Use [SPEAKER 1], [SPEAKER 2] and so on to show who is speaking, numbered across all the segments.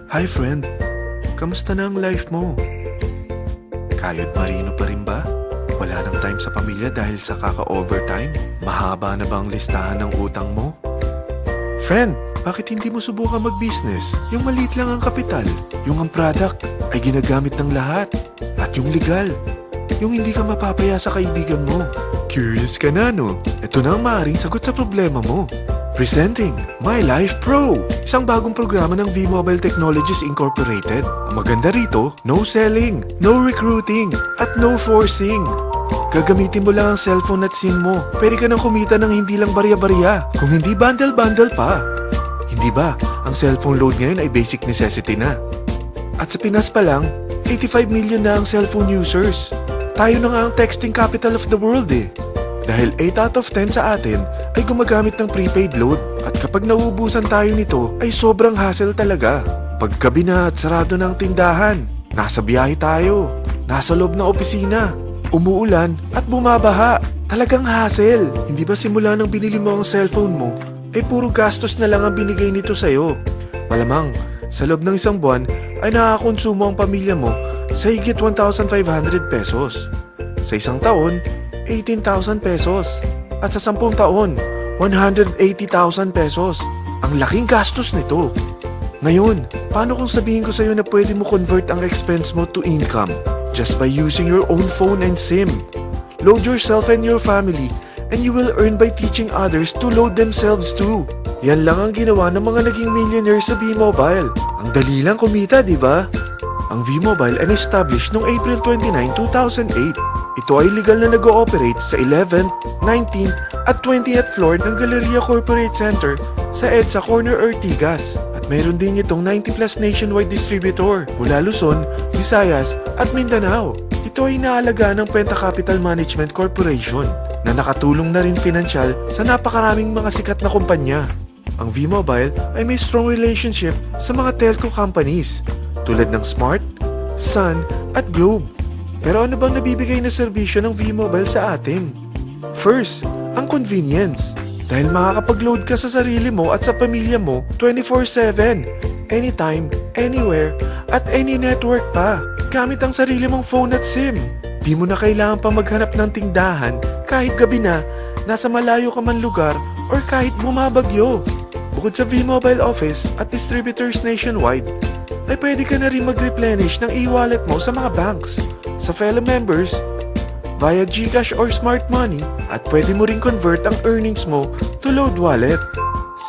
[SPEAKER 1] Hi friend, kamusta na ang life mo? Kayod marino pa rin ba? Wala nang time sa pamilya dahil sa kaka-overtime? Mahaba na ba ang listahan ng utang mo? Friend, bakit hindi mo subukan mag-business? Yung maliit lang ang kapital, yung ang product ay ginagamit ng lahat, at yung legal, yung hindi ka mapapaya sa kaibigan mo. Curious ka na, no? Ito na ang maaaring sagot sa problema mo. Presenting My Life Pro, isang bagong programa ng V-Mobile Technologies Incorporated. Ang maganda rito, no selling, no recruiting, at no forcing. Gagamitin mo lang ang cellphone at SIM mo. Pwede ka nang kumita ng hindi lang barya-barya, kung hindi bundle-bundle pa. Hindi ba, ang cellphone load ngayon ay basic necessity na. At sa Pinas pa lang, 85 million na ang cellphone users. Tayo na nga ang texting capital of the world eh. Dahil 8 out of 10 sa atin ay gumagamit ng prepaid load. At kapag nauubusan tayo nito ay sobrang hassle talaga. Paggabi na at sarado ng tindahan, nasa biyahe tayo, nasa loob ng opisina, umuulan at bumabaha. Talagang hassle. Hindi ba simula nang binili mo ang cellphone mo, ay puro gastos na lang ang binigay nito sa'yo. Malamang, sa loob ng isang buwan ay nakakakonsumo ang pamilya mo sa higit 1,500 pesos. Sa isang taon, 18,000 pesos. At sa 10 taon, 180,000 pesos. Ang laking gastos nito. Ngayon, paano kung sabihin ko sa'yo na pwede mo convert ang expense mo to income just by using your own phone and SIM? Load yourself and your family and you will earn by teaching others to load themselves too. Yan lang ang ginawa ng mga naging millionaires sa V-Mobile. Ang dali lang kumita, di ba? Ang V-Mobile ay established noong April 29, 2008. Ito ay legal na nag-ooperate sa 11th, 19th at 20th floor ng Galleria Corporate Center sa EDSA Corner Ortigas. At mayroon din itong 90 plus nationwide distributor mula Luzon, Visayas at Mindanao. Ito ay inaalaga ng Penta Capital Management Corporation na nakatulong na rin pinansyal sa napakaraming mga sikat na kumpanya. Ang V-Mobile ay may strong relationship sa mga telco companies tulad ng Smart, Sun at Globe. Pero ano bang nabibigay na serbisyo ng V-Mobile sa atin? First, ang convenience. Dahil makakapag-load ka sa sarili mo at sa pamilya mo 24/7, anytime, anywhere, at any network pa. Gamit ang sarili mong phone at SIM. Di mo na kailangan pa maghanap ng tindahan kahit gabi na, nasa malayo ka man lugar, or kahit bumabagyo. Bukod sa V-Mobile office at distributors nationwide, ay pwede ka na rin mag-replenish ng e-wallet mo sa mga banks, sa fellow members, via GCash or Smart Money, at pwede mo rin convert ang earnings mo to load wallet.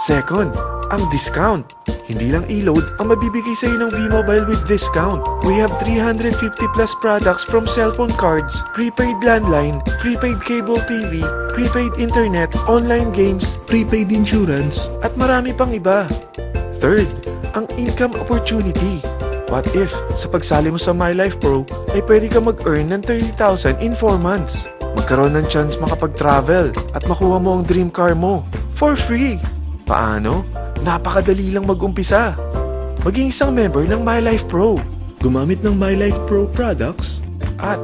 [SPEAKER 1] Second, ang discount. Hindi lang e-load ang mabibigay sa iyo ng V-Mobile with discount. We have 350 plus products from cellphone cards, prepaid landline, prepaid cable TV, prepaid internet, online games, prepaid insurance, at marami pang iba. Third, ang income opportunity. What if, sa pagsali mo sa My Life Pro, ay pwede ka mag-earn ng 30,000 in 4 months? Magkaroon ng chance makapag-travel at makuha mo ang dream car mo for free. Paano? Napakadali lang mag-umpisa. Maging isang member ng My Life Pro. Gumamit ng My Life Pro products at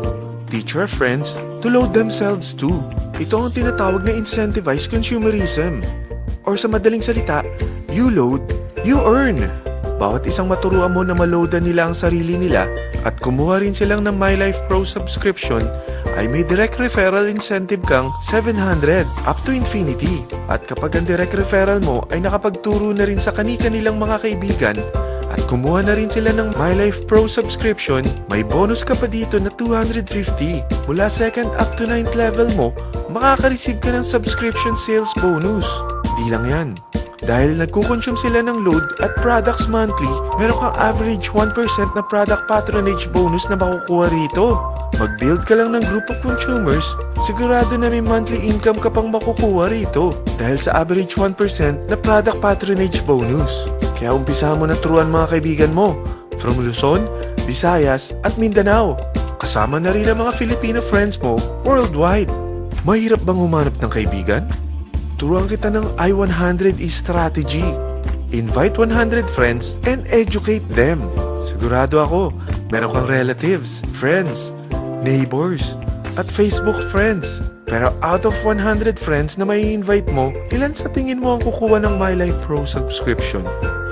[SPEAKER 1] teach your friends to load themselves too. Ito ang tinatawag na incentivized consumerism. Or sa madaling salita, you load, you earn. Bawat isang maturuan mo na maloadan nila ang sarili nila at kumuha rin silang ng My Life Pro subscription, ay may direct referral incentive kang 700 up to infinity. At kapag ang direct referral mo ay nakapagturo na rin sa kani-kanilang mga kaibigan at kumuha na rin sila ng My Life Pro subscription, may bonus ka pa dito na 250. Mula 2nd up to 9th level mo, makaka-receive ka ng subscription sales bonus. Di lang yan. Dahil nagkukonsume sila ng load at products monthly, meron kang average 1% na product patronage bonus na makukuha rito. Mag-build ka lang ng group of consumers, sigurado na may monthly income ka pang makukuha rito dahil sa average 1% na product patronage bonus. Kaya umpisa mo na turuan mga kaibigan mo from Luzon, Visayas at Mindanao. Kasama na rin ang mga Filipino friends mo worldwide. Mahirap bang humanap ng kaibigan? Turuan kita ng I-100 strategy. Invite 100 friends and educate them. Sigurado ako, meron kang relatives, friends, neighbors, at Facebook friends. Pero out of 100 friends na may invite mo, ilan sa tingin mo ang kukuha ng My Life Pro subscription?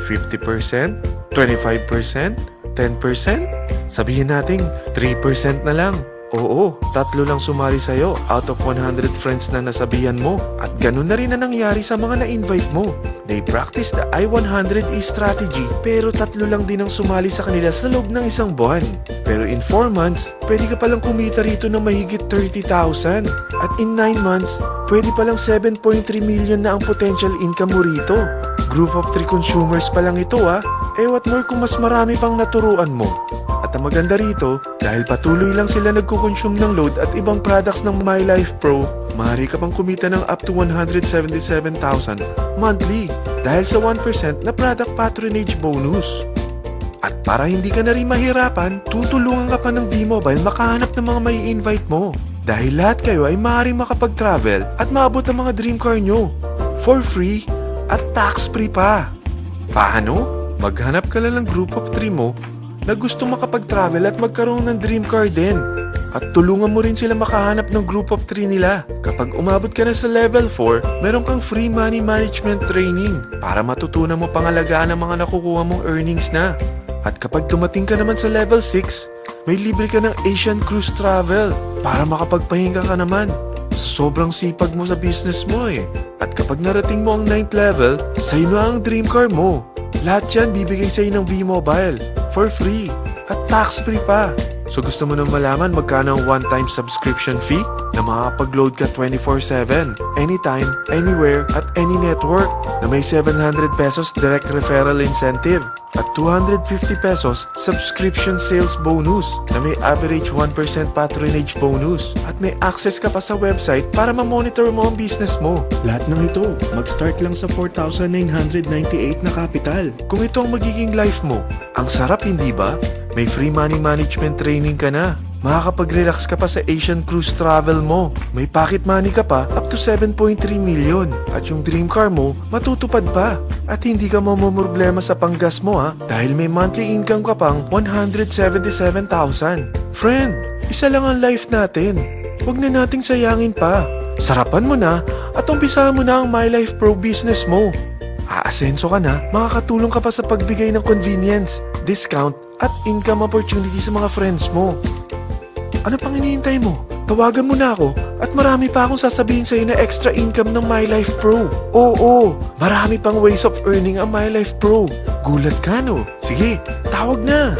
[SPEAKER 1] 50%? 25%? 10%? Sabihin nating 3% na lang. Oo, 3 lang sumali sa'yo out of 100 friends na nasabihan mo. At ganun na rin na nangyari sa mga na-invite mo. They practice the I-100E strategy pero 3 lang din ang sumali sa kanila sa loob ng isang buwan. Pero in 4 months, pwede ka palang kumita rito ng mahigit 30,000. At in 9 months, pwede palang 7.3 million na ang potential income mo rito. Group of 3 consumers pa lang ito Eh what more kung mas marami pang naturuan mo. At ang maganda rito, dahil patuloy lang sila nagkukonsume ng load at ibang products ng My Life Pro, maaari ka pang kumita ng up to 177,000 monthly dahil sa 1% na product patronage bonus. At para hindi ka na rin mahirapan, tutulungan ka pa ng B-Mobile makahanap ng mga may invite mo. Dahil lahat kayo ay maaaring makapag-travel at maabot ang mga dream car nyo for free at tax-free pa. Paano? Maghanap ka lang ng group of 3 mo na gusto makapag-travel at magkaroon ng dream car din. At tulungan mo rin sila makahanap ng group of 3 nila. Kapag umabot ka na sa level 4, meron kang free money management training para matutunan mo pangalagaan ang mga nakukuha mong earnings na. At kapag dumating ka naman sa level 6, may libre ka ng Asian Cruise Travel para makapagpahinga ka naman. Sobrang sipag mo sa business mo At kapag narating mo ang 9th level, sa'yo na ang dream car mo. Lahat yan bibigay sa'yo ng B-Mobile for free at tax-free pa. So gusto mo nang malaman magkano ang one-time subscription fee na makakapag-load ka 24/7, anytime, anywhere, at any network na may 700 pesos direct referral incentive at 250 pesos subscription sales bonus na may average 1% patronage bonus at may access ka pa sa website para ma-monitor mo ang business mo. Lahat ng ito, mag-start lang sa 4,998 na capital. Kung ito ang magiging life mo, ang sarap hindi ba? May free money management training ka na. Makakapag-relax ka pa sa Asian Cruise Travel mo. May pocket money ka pa up to 7.3 million. At yung dream car mo, matutupad pa. At hindi ka mamumroblema sa panggas mo dahil may monthly income ka pang 177,000. Friend, isa lang ang life natin. Huwag na nating sayangin pa. Sarapan mo na at umpisahan mo na ang My Life Pro business mo. Aasenso ka na, makakatulong ka pa sa pagbigay ng convenience, discount, at income opportunity sa mga friends mo. Ano pang hinihintay mo? Tawagan mo na ako at marami pa akong sasabihin sa'yo na extra income ng My Life Pro. Oo, marami pang ways of earning ang My Life Pro. Gulat ka no? Sige, tawag na!